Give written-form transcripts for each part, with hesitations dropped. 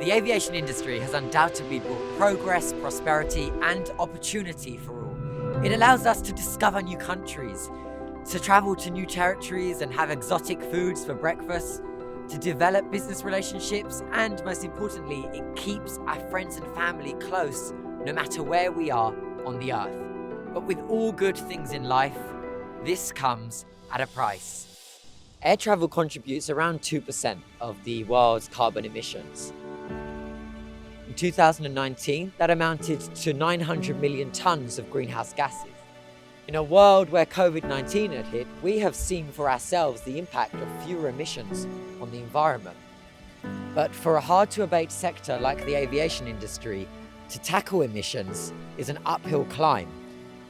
The aviation industry has undoubtedly brought progress, prosperity, and opportunity for all. It allows us to discover new countries, to travel to new territories and have exotic foods for breakfast, to develop business relationships, and most importantly, it keeps our friends and family close no matter where we are on the earth. But with all good things in life, this comes at a price. Air travel contributes around 2% of the world's carbon emissions. In 2019, that amounted to 900 million tons of greenhouse gases. In a world where COVID-19 had hit, we have seen for ourselves the impact of fewer emissions on the environment. But for a hard-to-abate sector like the aviation industry, to tackle emissions is an uphill climb.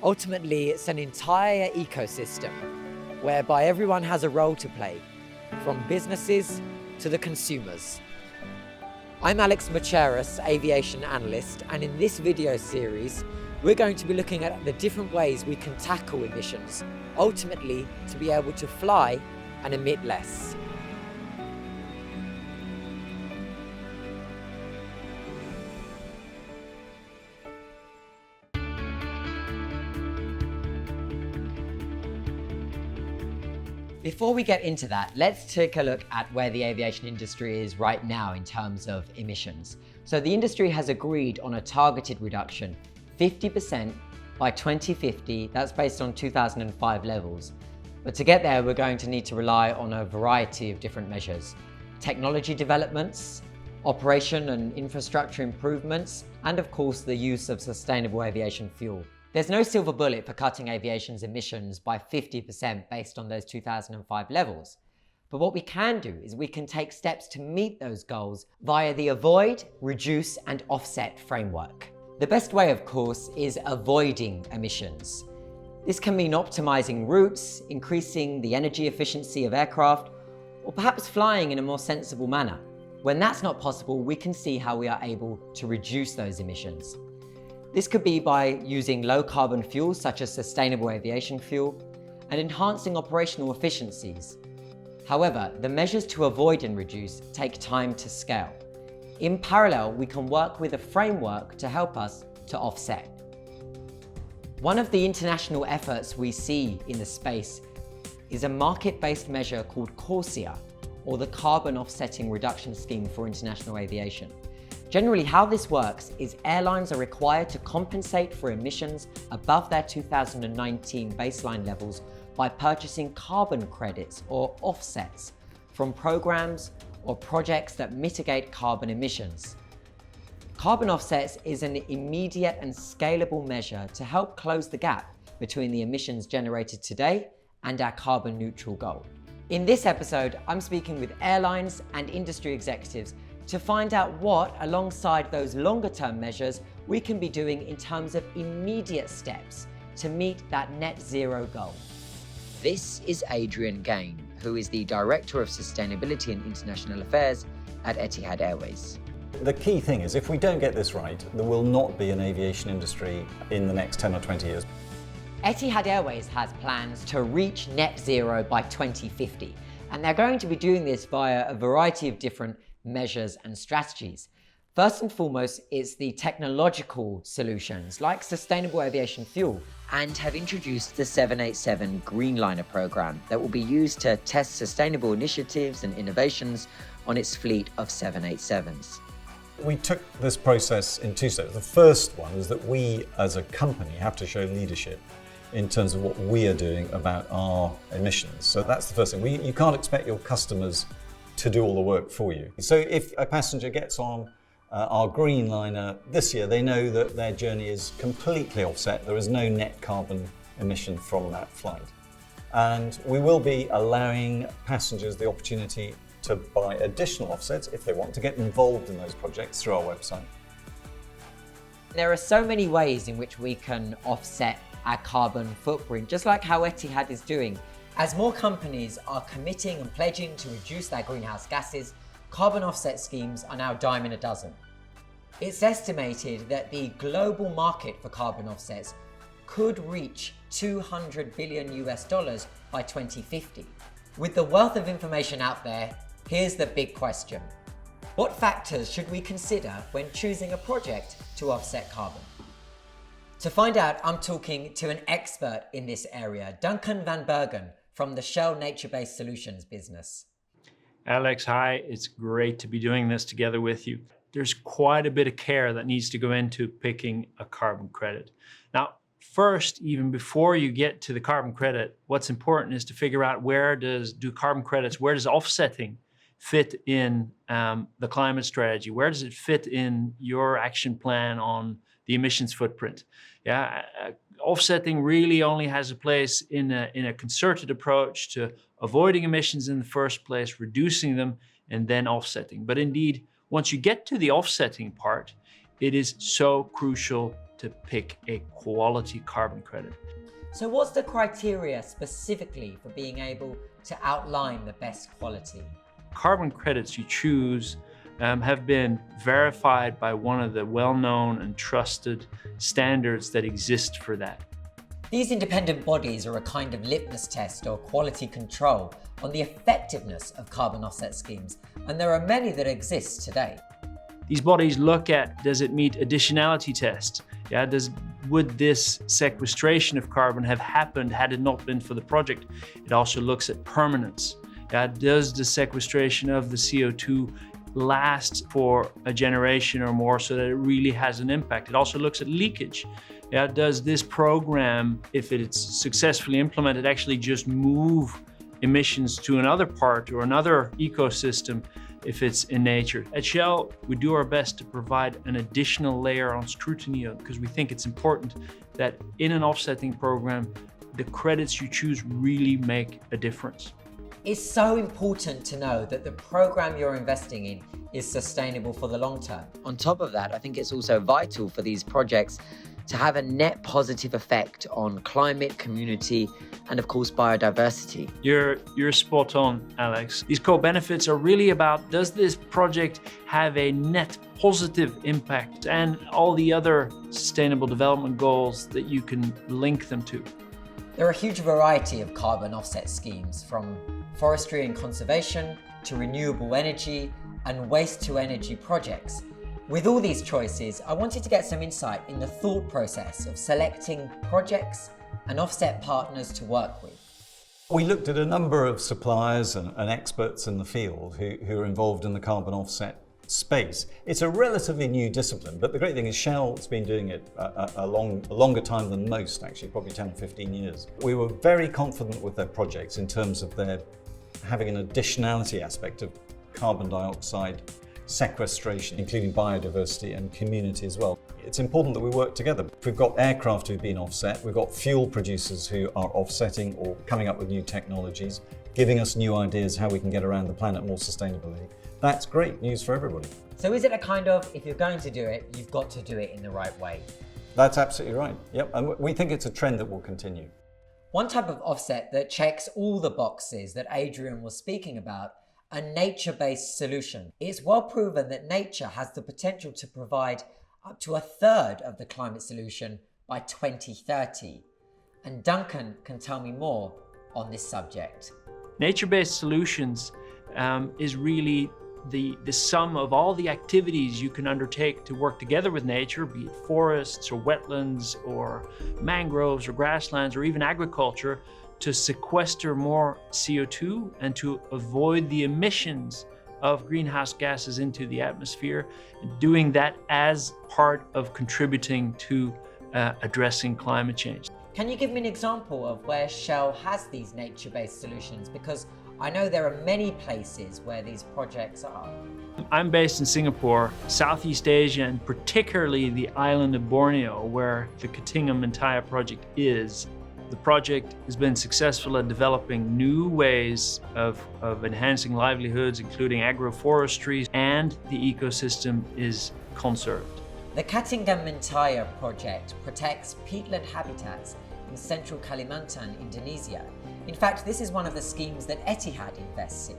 Ultimately, it's an entire ecosystem whereby everyone has a role to play, from businesses to the consumers. I'm Alex Macheras, aviation analyst, and in this video series, we're going to be looking at the different ways we can tackle emissions, ultimately to be able to fly and emit less. Before we get into that, let's take a look at where the aviation industry is right now in terms of emissions. So the industry has agreed on a targeted reduction, 50% by 2050, that's based on 2005 levels. But to get there, we're going to need to rely on a variety of different measures. Technology developments, operation and infrastructure improvements, and of course the use of sustainable aviation fuel. There's no silver bullet for cutting aviation's emissions by 50% based on those 2005 levels. But what we can do is we can take steps to meet those goals via the avoid, reduce, and offset framework. The best way, of course, is avoiding emissions. This can mean optimizing routes, increasing the energy efficiency of aircraft, or perhaps flying in a more sensible manner. When that's not possible, we can see how we are able to reduce those emissions. This could be by using low carbon fuels such as sustainable aviation fuel and enhancing operational efficiencies. However, the measures to avoid and reduce take time to scale. In parallel, we can work with a framework to help us to offset. One of the international efforts we see in the space is a market-based measure called CORSIA, or the Carbon Offsetting Reduction Scheme for International Aviation. Generally, how this works is airlines are required to compensate for emissions above their 2019 baseline levels by purchasing carbon credits or offsets from programs or projects that mitigate carbon emissions. Carbon offsets is an immediate and scalable measure to help close the gap between the emissions generated today and our carbon neutral goal. In this episode, I'm speaking with airlines and industry executives to find out what, alongside those longer term measures, we can be doing in terms of immediate steps to meet that net zero goal. This is Adrian Gane, who is the Director of Sustainability and International Affairs at Etihad Airways. The key thing is if we don't get this right, there will not be an aviation industry in the next 10 or 20 years. Etihad Airways has plans to reach net zero by 2050, and they're going to be doing this via a variety of different measures and strategies. First and foremost, it's the technological solutions like sustainable aviation fuel, and have introduced the 787 Greenliner program that will be used to test sustainable initiatives and innovations on its fleet of 787s. We took this process in two steps. The first one is that we as a company have to show leadership in terms of what we are doing about our emissions. So that's the first thing. You can't expect your customers to do all the work for you. So if a passenger gets on our Greenliner this year, they know that their journey is completely offset. There is no net carbon emission from that flight. And we will be allowing passengers the opportunity to buy additional offsets if they want to get involved in those projects through our website. There are so many ways in which we can offset our carbon footprint, just like how Etihad is doing. As more companies are committing and pledging to reduce their greenhouse gases, carbon offset schemes are now a dime in a dozen. It's estimated that the global market for carbon offsets could reach $200 billion by 2050. With the wealth of information out there, here's the big question. What factors should we consider when choosing a project to offset carbon? To find out, I'm talking to an expert in this area, Duncan van Bergen from the Shell Nature-Based Solutions business. Alex, hi. It's great to be doing this together with you. There's quite a bit of care that needs to go into picking a carbon credit. Now, first, even before you get to the carbon credit, what's important is to figure out where does offsetting fit in the climate strategy? Where does it fit in your action plan on the emissions footprint? Offsetting really only has a place in a concerted approach to avoiding emissions in the first place, reducing them, and then offsetting. But indeed, once you get to the offsetting part, it is so crucial to pick a quality carbon credit. So what's the criteria specifically for being able to outline the best quality? Carbon credits you choose have been verified by one of the well-known and trusted standards that exist for that. These independent bodies are a kind of litmus test or quality control on the effectiveness of carbon offset schemes, and there are many that exist today. These bodies look at, does it meet additionality tests? Would this sequestration of carbon have happened had it not been for the project? It also looks at permanence. Does the sequestration of the CO2 last for a generation or more so that it really has an impact? It also looks at leakage. Does this program, if it's successfully implemented, actually just move emissions to another part or another ecosystem if it's in nature? At Shell, we do our best to provide an additional layer on scrutiny because we think it's important that in an offsetting program, the credits you choose really make a difference. It's so important to know that the program you're investing in is sustainable for the long term. On top of that, I think it's also vital for these projects to have a net positive effect on climate, community, and of course biodiversity. You're spot on, Alex. These co-benefits are really about, does this project have a net positive impact and all the other sustainable development goals that you can link them to? There are a huge variety of carbon offset schemes, from forestry and conservation to renewable energy and waste to energy projects. With all these choices, I wanted to get some insight in the thought process of selecting projects and offset partners to work with. We looked at a number of suppliers and experts in the field who are involved in the carbon offset space. It's a relatively new discipline, but the great thing is Shell's been doing it a longer time than most, actually, probably 10 or 15 years. We were very confident with their projects in terms of their having an additionality aspect of carbon dioxide sequestration, including biodiversity and community as well. It's important that we work together. We've got aircraft who've been offset, we've got fuel producers who are offsetting or coming up with new technologies, giving us new ideas how we can get around the planet more sustainably. That's great news for everybody. So is it a kind of, if you're going to do it, you've got to do it in the right way? That's absolutely right. Yep, and we think it's a trend that will continue. One type of offset that checks all the boxes that Adrian was speaking about, a nature-based solution. It's well proven that nature has the potential to provide up to a third of the climate solution by 2030. And Duncan can tell me more on this subject. Nature-based solutions is really the sum of all the activities you can undertake to work together with nature, be it forests or wetlands or mangroves or grasslands or even agriculture, to sequester more CO2 and to avoid the emissions of greenhouse gases into the atmosphere, and doing that as part of contributing to addressing climate change. Can you give me an example of where Shell has these nature-based solutions? Because I know there are many places where these projects are. I'm based in Singapore, Southeast Asia, and particularly the island of Borneo, where the Katinga Mentaya project is. The project has been successful at developing new ways of enhancing livelihoods, including agroforestry, and the ecosystem is conserved. The Katinga Mentaya project protects peatland habitats in central Kalimantan, Indonesia. In fact, this is one of the schemes that Etihad invests in.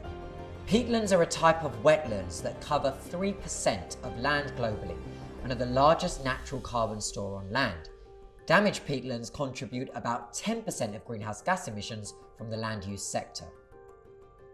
Peatlands are a type of wetlands that cover 3% of land globally and are the largest natural carbon store on land. Damaged peatlands contribute about 10% of greenhouse gas emissions from the land use sector.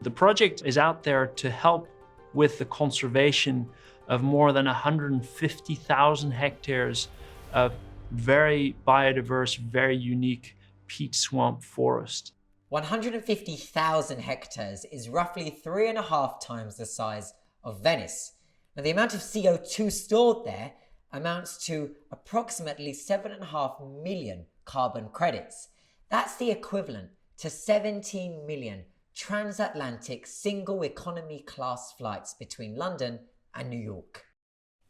The project is out there to help with the conservation of more than 150,000 hectares of very biodiverse, very unique peat swamp forest. 150,000 hectares is roughly 3.5 times the size of Venice. Now, the amount of CO2 stored there amounts to approximately 7.5 million carbon credits. That's the equivalent to 17 million transatlantic single economy class flights between London and New York.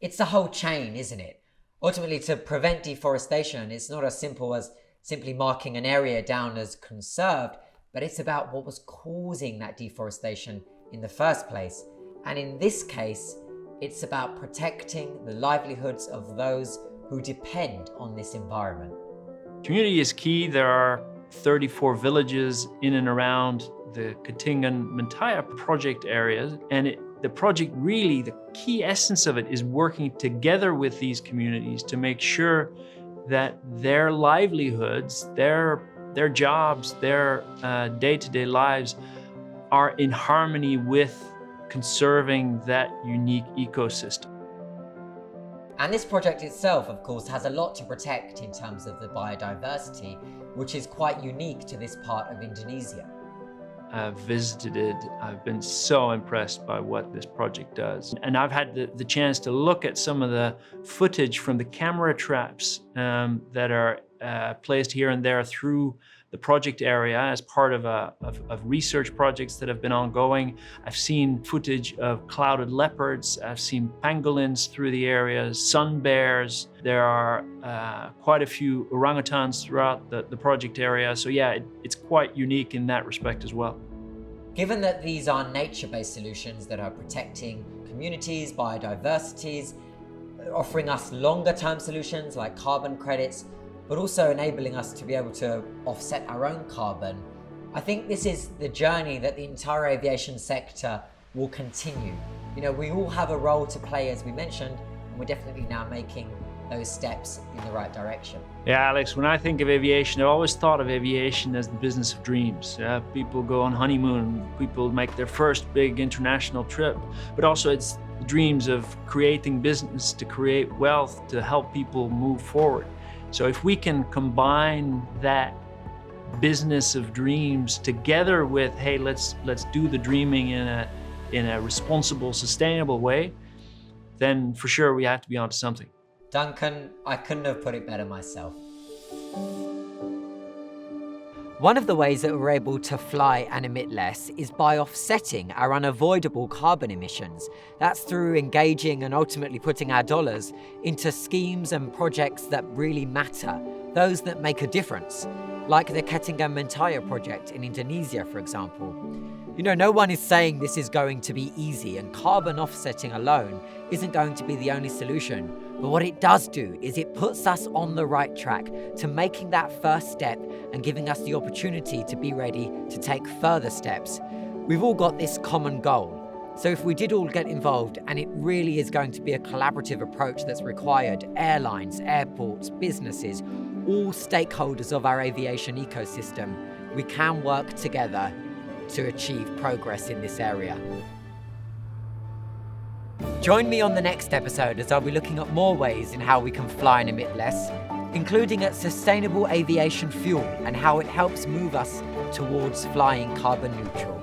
It's the whole chain, isn't it? Ultimately, to prevent deforestation, it's not as simple as simply marking an area down as conserved, but it's about what was causing that deforestation in the first place. And in this case, it's about protecting the livelihoods of those who depend on this environment. Community is key. There are 34 villages in and around the Katingan-Mentaya project areas, and the project really, the key essence of it is working together with these communities to make sure that their livelihoods, their jobs, their day-to-day lives are in harmony with conserving that unique ecosystem. And this project itself, of course, has a lot to protect in terms of the biodiversity, which is quite unique to this part of Indonesia. I've visited it. I've been so impressed by what this project does. And I've had the chance to look at some of the footage from the camera traps that are placed here and there through the project area as part of research projects that have been ongoing. I've seen footage of clouded leopards. I've seen pangolins through the areas, sun bears. There are quite a few orangutans throughout the project area. So yeah, it's quite unique in that respect as well. Given that these are nature-based solutions that are protecting communities, biodiversities, offering us longer-term solutions like carbon credits, but also enabling us to be able to offset our own carbon, I think this is the journey that the entire aviation sector will continue. You know, we all have a role to play, as we mentioned, and we're definitely now making those steps in the right direction. Yeah, Alex, when I think of aviation, I've always thought of aviation as the business of dreams. People go on honeymoon, people make their first big international trip, but also it's dreams of creating business, to create wealth, to help people move forward. So if we can combine that business of dreams together with, hey, let's do the dreaming in a responsible, sustainable way, then for sure we have to be onto something. Duncan, I couldn't have put it better myself. One of the ways that we're able to fly and emit less is by offsetting our unavoidable carbon emissions. That's through engaging and ultimately putting our dollars into schemes and projects that really matter, those that make a difference, like the Katingan-Mentaya project in Indonesia, for example. You know, no one is saying this is going to be easy, and carbon offsetting alone isn't going to be the only solution. But what it does do is it puts us on the right track to making that first step and giving us the opportunity to be ready to take further steps. We've all got this common goal. So if we did all get involved, and it really is going to be a collaborative approach that's required, airlines, airports, businesses, all stakeholders of our aviation ecosystem, we can work together to achieve progress in this area. Join me on the next episode as I'll be looking at more ways in how we can fly and emit less, including at sustainable aviation fuel and how it helps move us towards flying carbon neutral.